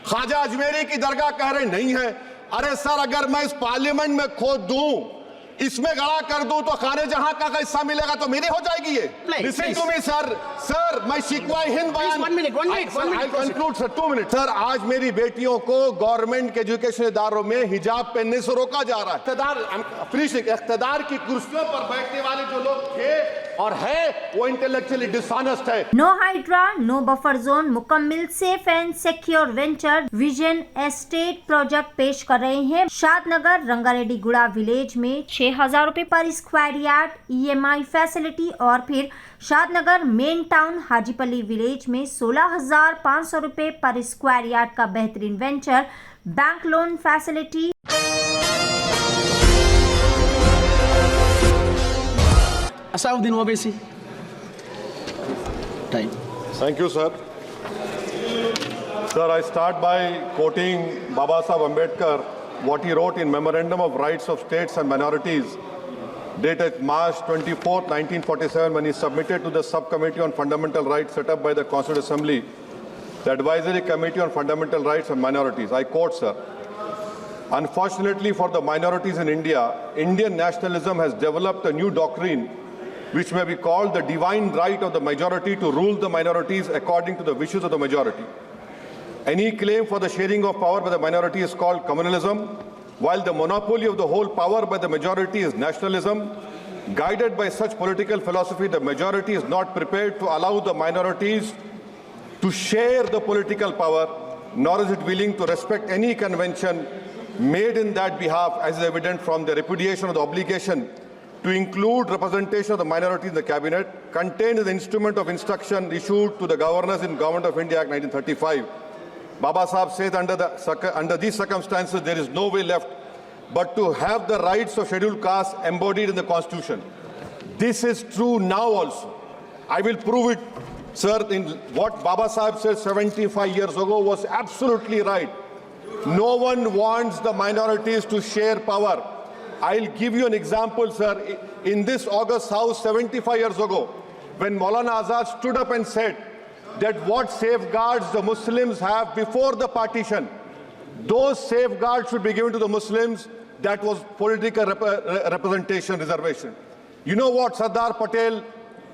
ख्वाजा अजमेरी की दरगाह कह रहे नहीं है। अरे सर, अगर मैं इस पार्लियामेंट में खोद दूं, इसमें गड़ा कर दूं, तो खाने जहां का हिस्सा मिलेगा तो मेरी हो जाएगी ये। Listen to me sir, sir मैं शिकवा हिंद बयान, I conclude sir, 2 minute sir. आज मेरी बेटियों को गवर्नमेंट के एजुकेशन इदारों में हिजाब पहनने से रोका जा रहा है। इख्तिदार की कुर्सियों पर बैठने वाले जो लोग थे और है, वो इंटेलेक्चुअली डिसऑनेस्ट है। No HYDRAA, no buffer zone, मुकम्मल safe and secure venture vision estate project पेश कर रहे हैं। शादनगर रंगारेड्डी गुड़ा विलेज में 6,000 रुपए पर स्क्वायर यार्ड EMI फैसिलिटी, और फिर शादनगर मेन टाउन हाजीपली विलेज में 16,500 रुपए पर स्क्वायर यार्ड का बेहतरीन venture bank loan facility. Asauddin Owaisi. Time. Thank you, sir. Sir, I start by quoting Baba Saheb Ambedkar, what he wrote in Memorandum of Rights of States and Minorities, dated March 24, 1947, when he submitted to the Subcommittee on Fundamental Rights set up by the Constituent Assembly, the Advisory Committee on Fundamental Rights and Minorities. I quote, sir, "Unfortunately for the minorities in India, Indian nationalism has developed a new doctrine which may be called the divine right of the majority to rule the minorities according to the wishes of the majority. Any claim for the sharing of power by the minority is called communalism, while the monopoly of the whole power by the majority is nationalism. Guided by such political philosophy, the majority is not prepared to allow the minorities to share the political power, nor is it willing to respect any convention made in that behalf, as is evident from the repudiation of the obligation to include representation of the minority in the cabinet, contained in the instrument of instruction issued to the governors in Government of India Act 1935. Baba Saheb says under these circumstances there is no way left but to have the rights of scheduled castes embodied in the Constitution. This is true now also. I will prove it, sir. In what Baba Saheb said 75 years ago was absolutely right. No one wants the minorities to share power. I'll give you an example, sir. In this August House 75 years ago, when Maulana Azad stood up and said that what safeguards the Muslims have before the partition, those safeguards should be given to the Muslims, that was political representation, reservation. You know what Sardar Patel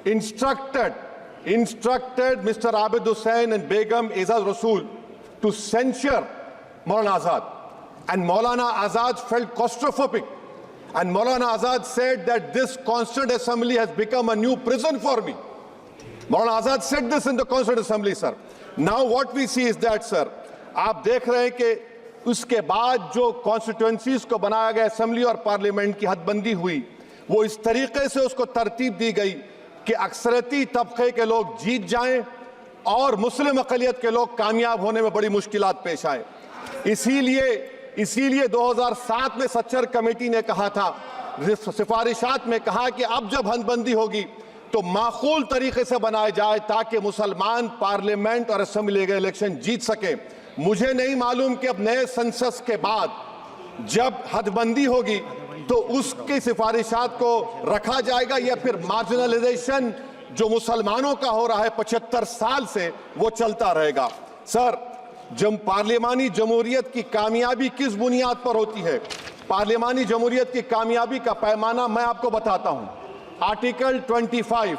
instructed Mr. Abid Hussain and Begum Ezaz Rasool to censure Maulana Azad. And Maulana Azad felt claustrophobic. And Maulana Azad said that this Constituent Assembly has become a new prison for me. Maulana Azad said this in the Constituent Assembly, sir. Now what we see is that, sir, आप देख रहे हैं कि उसके बाद जो constituencies को बनाया गया असेंबली और पार्लियामेंट की हदबंदी हुई, वो इस तरीके से उसको तरतीब दी गई कि अक्सरती तबके के लोग जीत जाएं और मुस्लिम अक़लियत के लोग कामयाब होने में बड़ी मुश्किलात पेश आए। इसीलिए 2007 में सच्चर कमेटी ने कहा था, सिफारिशात में कहा कि अब जब हदबंदी होगी तो माकूल तरीके से बनाए जाए ताकि मुसलमान पार्लियामेंट और असेंबली के इलेक्शन जीत सके। मुझे नहीं मालूम कि अब नए सेंसस के बाद जब हदबंदी होगी तो उसकी सिफारिशात को रखा जाएगा या फिर मार्जिनलाइजेशन जो मुसलमानों का हो रहा है 75 साल से वो चलता रहेगा। सर, जब पार्लियामानी जमहूरियत की कामयाबी किस बुनियाद पर होती है? पार्लियामानी जमहूरियत की कामयाबी का पैमाना मैं आपको बताता हूं। Article 25,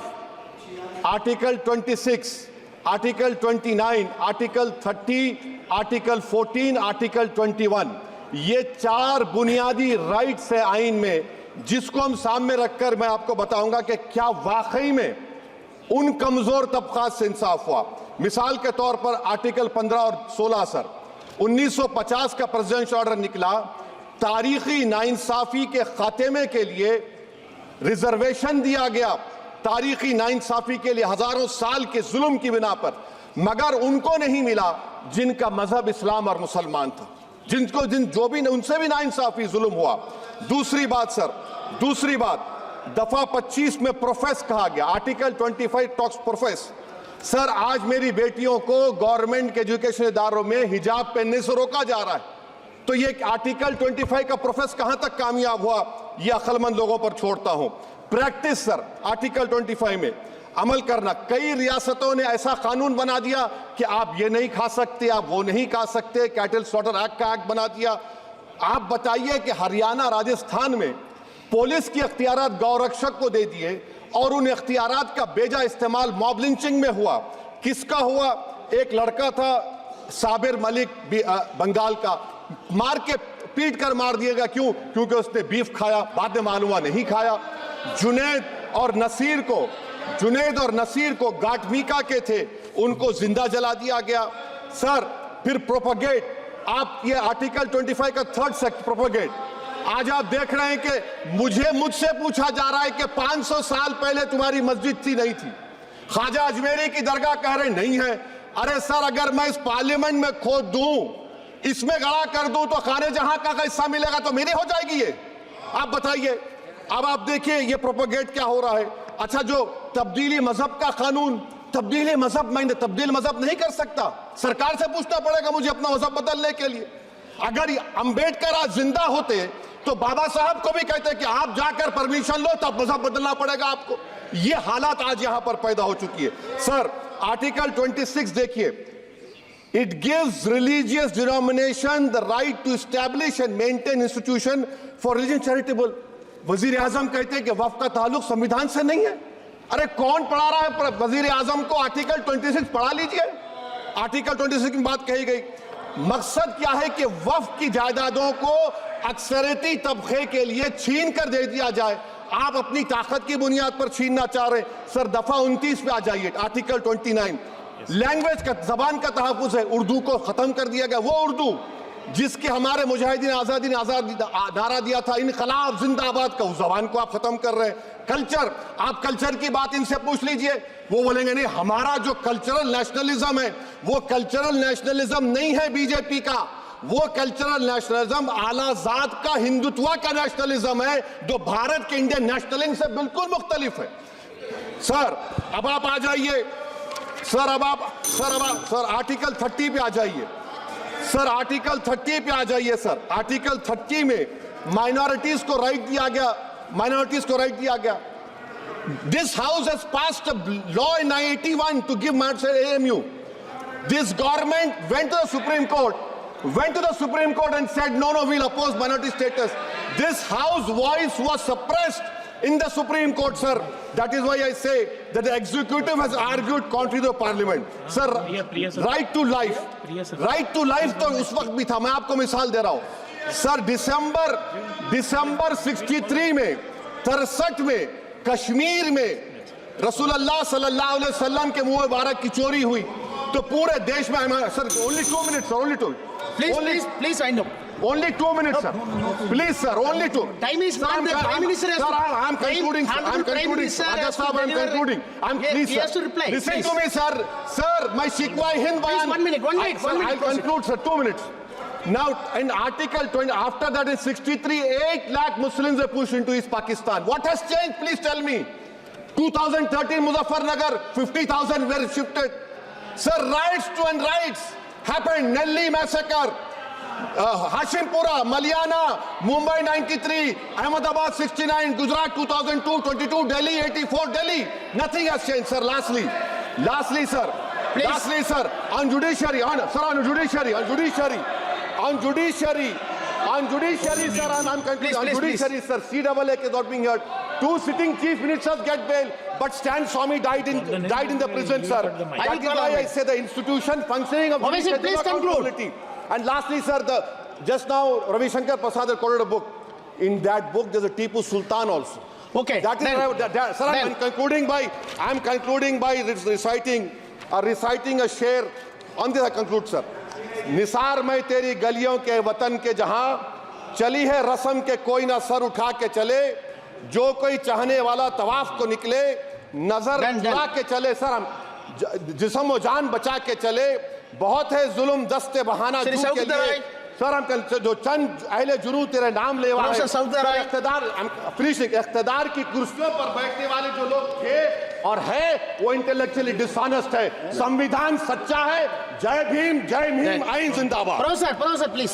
article 26, article 29, article 30, article 14, article 21, ये 4 बुनियादी राइट्स है आइन में, जिसको हम सामने रखकर मैं आपको बताऊंगा कि क्या वाकई में उन कमजोर तबकात से इंसाफ हुआ। मिसाल के तौर पर आर्टिकल 15 और 16, सर, 1950 का प्रेसिडेंशियल ऑर्डर निकला, तारीखी नाइंसाफी के खात्मे के लिए रिजर्वेशन दिया गया, तारीखी नाइंसाफी के लिए हजारों साल के जुल्म की बिना पर, मगर उनको नहीं मिला जिनका मजहब इस्लाम और मुसलमान था, जो भी उनसे भी नाइंसाफी जुल्म हुआ। दूसरी बात सर, दूसरी बात, दफा 25 में प्रोफेस कहा गया, आर्टिकल 25 टॉक्स प्रोफेस। सर, आज मेरी बेटियों को गवर्नमेंट के एजुकेशन इदारों में हिजाब पहनने से रोका जा रहा है, तो ये आर्टिकल 25 का प्रोफेस कहां तक कामयाब हुआ, ये अक्लमंद लोगों पर छोड़ता हूं। प्रैक्टिस सर, आर्टिकल 25 में अमल करना। कई रियासतों ने ऐसा कानून बना दिया कि आप ये नहीं खा सकते, आप वो नहीं खा सकते, कैटल स्लॉटर एक्ट का एक्ट बना दिया। आप बताइए कि हरियाणा, राजस्थान में पुलिस की अख्तियारात गौरक्षक को दे दिए और उन अख्तियारात का बेजा इस्तेमाल मॉब लिंचिंग में हुआ। किसका हुआ? एक लड़का था साबिर मलिक बंगाल का, मार के पीट कर मार दिया गया। क्यों? क्योंकि उसने बीफ खाया, बाद में मालूम हुआ नहीं खाया। जुनैद और नसीर को गाटमीका के थे, उनको जिंदा जला दिया गया। सर फिर प्रोपगेट, आप ये आर्टिकल 25 का 3rd सेक्शन प्रोपगेट, आज आप देख रहे हैं कि मुझसे पूछा जा रहा है कि 500 साल पहले तुम्हारी मस्जिद थी नहीं थी। ख्वाजा अजमेरी की दरगाह कह रहे नहीं है। अरे सर, अगर मैं इस पार्लियामेंट में खोद दूं, इसमें गड़ा कर दूं, तो खाने जहां का हिस्सा मिलेगा तो मेरी हो जाएगी ये। आप बताइए। अब आप देखिए ये प्रोपगेट क्या हो रहा है। अच्छा, जो तब्दीली मजहब का कानून, तब्दीली मजहब, मैं तब्दील मजहब नहीं कर सकता, सरकार से पूछना पड़ेगा मुझे अपना मजहब बदलने के लिए। अगर अंबेडकर आज जिंदा होते तो बाबा साहब को भी कहते कि आप जाकर परमिशन लो, तब मजहब बदलना पड़ेगा आपको। ये हालात आज यहां पर पैदा हो चुकी है। सर आर्टिकल 26 देखिए, it gives religious denomination the right to establish and maintain institution for religion charitable. वजीर आजम कहते हैं कि वक्फ का ताल्लुक संविधान से नहीं है। अरे कौन पढ़ा रहा है वजीर आजम को? आर्टिकल 26 पढ़ा लीजिए। आर्टिकल 26 की बात कही गई। मकसद क्या है कि वक्फ की जायदादों को अक्सरियती तबके के लिए छीन कर दे दिया जाए। आप अपनी ताकत की बुनियाद पर छीनना चाह रहे हैं। सर दफा 29 पे आ जाइए, आर्टिकल 29। लैंग्वेज का, जबान का तहफ़्फ़ुज़ है। उर्दू को खत्म कर दिया गया। वो उर्दू जिसके हमारे मुजाहिदीन आज़ादी ने नारा दिया था, इनकलाब जिंदाबाद का, उस जबान को आप खत्म कर रहे हैं। कल्चर, आप कल्चर की बात इनसे पूछ लीजिए, वो बोलेंगे नहीं, हमारा जो कल्चरल नेशनलिज्म है वो कल्चरल नेशनलिज्म नहीं है बीजेपी का, वो कल्चरल नेशनलिज्म आला जात का, हिंदुत्व का नेशनलिज्म है, जो भारत के इंडियन नेशनलिज्म से बिल्कुल मुख्तलिफ है। सर अब आप आ जाइए। सर आर्टिकल 30 पे आ जाइए। सर आर्टिकल 30 पे आ जाइए। सर आर्टिकल 30 में माइनॉरिटीज को राइट दिया गया। This house has passed a law in 1981 to give minority AMU. This government went to the Supreme Court and said no, we'll oppose minority status. This house voice was suppressed in the Supreme Court, sir. That is why I say that the executive has argued contrary to the parliament. Sir, right to life तो उस वक्त भी था। मैं आपको मिसाल दे रहा हूं। सर दिसंबर 63 में, 63 में कश्मीर में रसूलुल्लाह सल्लल्लाहु अलैहि वसल्लम के मुंह मुबारक की चोरी हुई तो पूरे देश में, sir only 2 minutes, sir, only 2. Please wind up. Only 2 minutes, sir. Please, sir, only 2. Time is gone. The Prime Minister has to. Sir, I'm concluding. I'm concluding. Raja Sahab, I'm concluding. Please, He has to reply. Listen to me, sir. Sir, my Shikwa Hind Bayan. Please, one minute. I'll conclude, sir. 2 minutes. Now, in Article 20, after that in 63, 8 lakh Muslims were pushed into East Pakistan. What has changed? Please tell me. 2013 Muzaffarnagar, 50,000 were shifted. Sir, riots happened. Nelli massacre, Hashimpura, Maliana, Mumbai 93, Ahmedabad 69, Gujarat 2002, 22, Delhi 84, Delhi. Nothing has changed, sir. Lastly, sir. Please. Lastly, sir. On judiciary, sir. On judiciary, sir. I'm concluding. On judiciary, sir. CAA is not being heard. 2 sitting chief ministers get bail, but Stan Swamy died in the prison, sir. That is why I say the institution functioning of Obviously, please conclude. And lastly, sir, just now Ravi Shankar Prasad had quoted a book. In that book, there's a Tipu Sultan also. Okay. That is sir. I'm concluding by reciting a share. On this I conclude, sir. Nisar मैं तेरी गलियों के वतन के जहां चली है रस्म के कोई ना सर उठा के चले, जो कोई चाहने वाला तवाफ को निकले, नजर चुरा के चले, सर हम जिस्म व जान बचा के चले, बहुत है जुल्म दस्ते बहाना के लिए, सर हम जो चंद अहले जुनू तेरे नाम ले वाले इख्तिदार की कुर्सियों पर बैठने वाले जो लोग थे और है वो इंटेलेक्चुअली डिसऑनेस्ट है। संविधान सच्चा है। जय भीम, आइन जिंदाबाद। Professor please.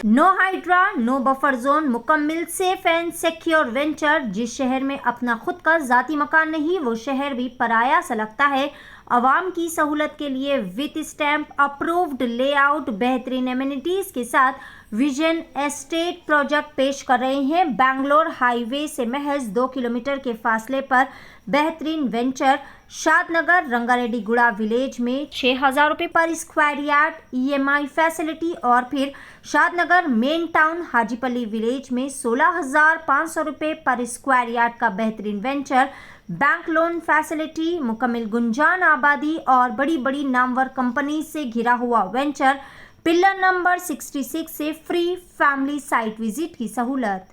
No HYDRAA no buffer zone मुकम्मल सेफ एंड सिक्योर वेंचर। जिस शहर में अपना खुद का जाती मकान नहीं, वो शहर भी पराया सा लगता है। आवाम की सहूलत के लिए विथ स्टैम्प अप्रूव्ड लेआउट बेहतरीन एमिनिटीज के साथ विजन एस्टेट प्रोजेक्ट पेश कर रहे हैं। बैंगलोर हाईवे से महज 2 किलोमीटर के फासले पर बेहतरीन वेंचर शादनगर रंगारेड्डी गुड़ा विलेज में 6,000 रुपये पर स्क्वायर यार्ड EMI फैसिलिटी, और फिर शादनगर मेन टाउन हाजीपल्ली विलेज में 16,500 रुपये पर स्क्वायर यार्ड का बेहतरीन वेंचर, बैंक लोन फैसिलिटी, मुकम्मल गुंजान आबादी और बड़ी बड़ी नामवर कंपनी से घिरा हुआ वेंचर, पिलर नंबर 66 से फ्री फैमिली साइट विजिट की सहूलत।